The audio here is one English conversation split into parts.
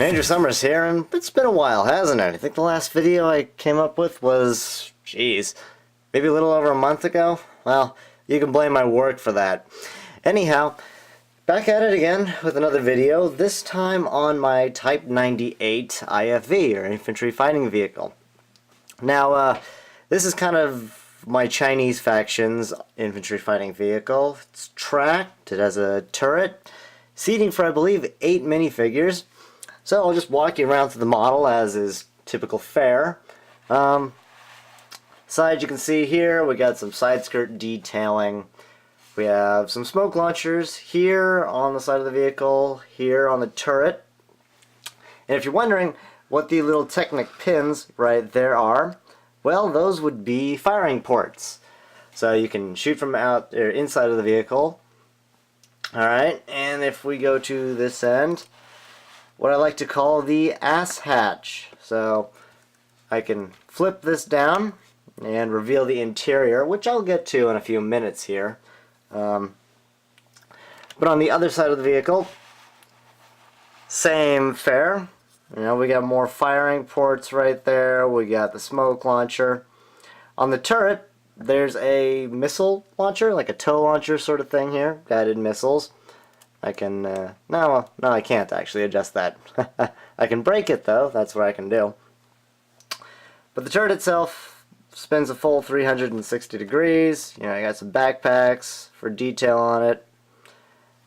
Andrew Summers here, and it's been a while, hasn't it? I think the last video I came up with was, geez, maybe a little over a month ago? Well, you can blame my work for that. Anyhow, back at it again with another video, this time on my Type 98 IFV, or Infantry Fighting Vehicle. Now, this is kind of my Chinese faction's infantry fighting vehicle. It's tracked, it has a turret, seating for I believe 8 minifigures. So I'll just walk you around through the model as is typical fare. Side you can see here, we got some side skirt detailing. We have some smoke launchers here on the side of the vehicle, here on the turret. And if you're wondering what the little Technic pins right there are, well, those would be firing ports. So you can shoot from out or inside of the vehicle. Alright, and if we go to this end, what I like to call the ass hatch. So I can flip this down and reveal the interior, which I'll get to in a few minutes here. But on the other side of the vehicle, same fare. You know, we got more firing ports right there. We got the smoke launcher. On the turret, there's a missile launcher, like a tow launcher sort of thing here. Guided missiles. I can, no, I can't actually adjust that. I can break it though, that's what I can do. But the turret itself spins a full 360 degrees. You know, you got some backpacks for detail on it.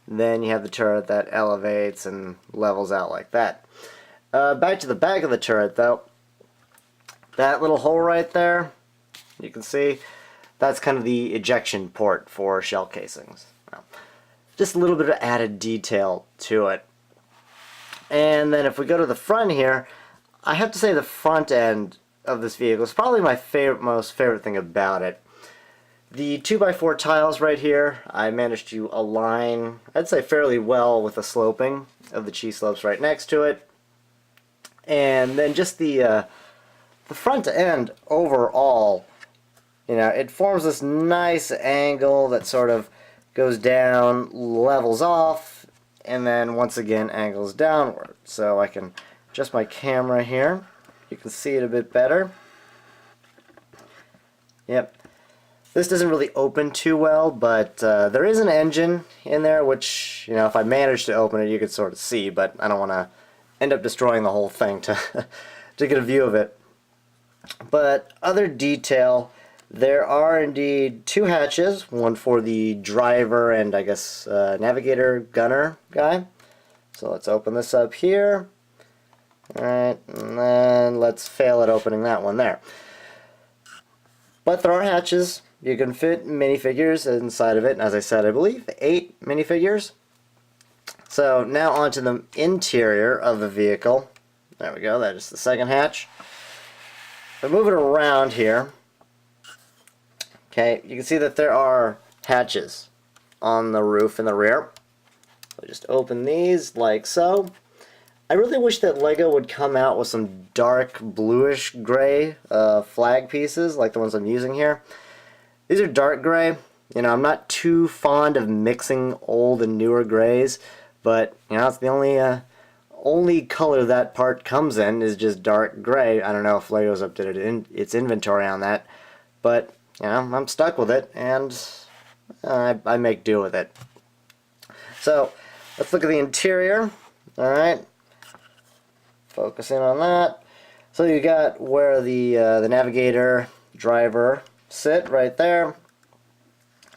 Then you have the turret that elevates and levels out like that. Back to the back of the turret though. That little hole right there, you can see, that's kind of the ejection port for shell casings. Now, just a little bit of added detail to it. And then if we go to the front here, I have to say the front end of this vehicle is probably my most favorite thing about it. The 2x4 tiles right here, I managed to align, I'd say fairly well with the sloping of the cheese slopes right next to it. And then just the front end overall, you know, it forms this nice angle that sort of goes down, levels off, and then once again angles downward. So I can adjust my camera here. You can see it a bit better. Yep. This doesn't really open too well, but there is an engine in there, which, you know, if I manage to open it, you could sort of see, but I don't want to end up destroying the whole thing to to get a view of it. But other detail, there are indeed 2 hatches, one for the driver and I guess navigator gunner guy. So let's open this up here. Alright, and then let's fail at opening that one there. But there are hatches. You can fit minifigures inside of it, and as I said, I believe 8 minifigures. So now onto the interior of the vehicle. There we go, that is the second hatch. If I move it around here, okay, you can see that there are hatches on the roof in the rear. So just open these like so. I really wish that LEGO would come out with some dark bluish gray flag pieces like the ones I'm using here. These are dark gray. You know, I'm not too fond of mixing old and newer grays, but you know, it's the only color that part comes in is just dark gray. I don't know if LEGO's updated its inventory on that, but you know, I'm stuck with it, and I make do with it. So let's look at the interior. All right, focus in on that. So you got where the navigator, driver sit right there.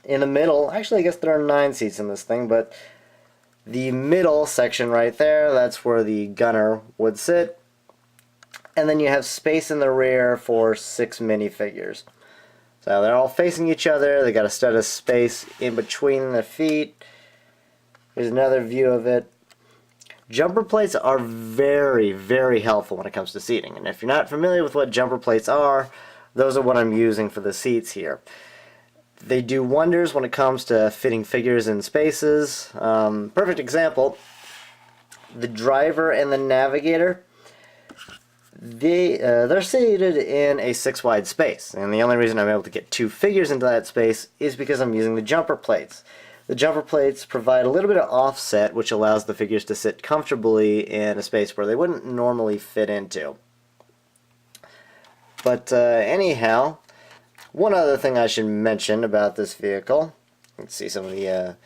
In the middle, actually I guess there are 9 seats in this thing, but the middle section right there, that's where the gunner would sit. And then you have space in the rear for 6 minifigures. So they're all facing each other, they got a stud of space in between their feet. Here's another view of it. Jumper plates are very, very helpful when it comes to seating. And if you're not familiar with what jumper plates are, those are what I'm using for the seats here. They do wonders when it comes to fitting figures in spaces. Perfect example, the driver and the navigator, they're seated in a 6 wide space, and the only reason I'm able to get 2 figures into that space is because I'm using the jumper plates. The jumper plates provide a little bit of offset, which allows the figures to sit comfortably in a space where they wouldn't normally fit into. But anyhow, one other thing I should mention about this vehicle. You can see some of the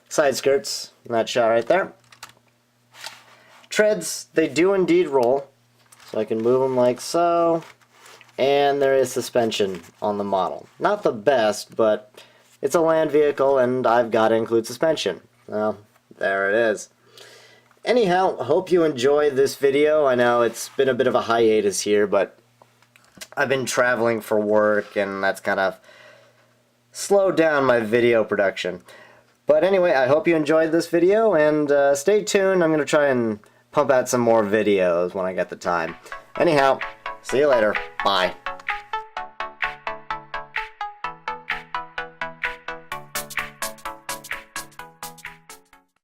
side skirts in that shot right there. Treads, they do indeed roll. So I can move them like so. And there is suspension on the model. Not the best, but it's a land vehicle and I've got to include suspension. Well, there it is. Anyhow, hope you enjoyed this video. I know it's been a bit of a hiatus here, but I've been traveling for work and that's kind of slowed down my video production. But anyway, I hope you enjoyed this video and stay tuned. I'm going to try and pump out some more videos when I get the time. Anyhow, see you later. Bye.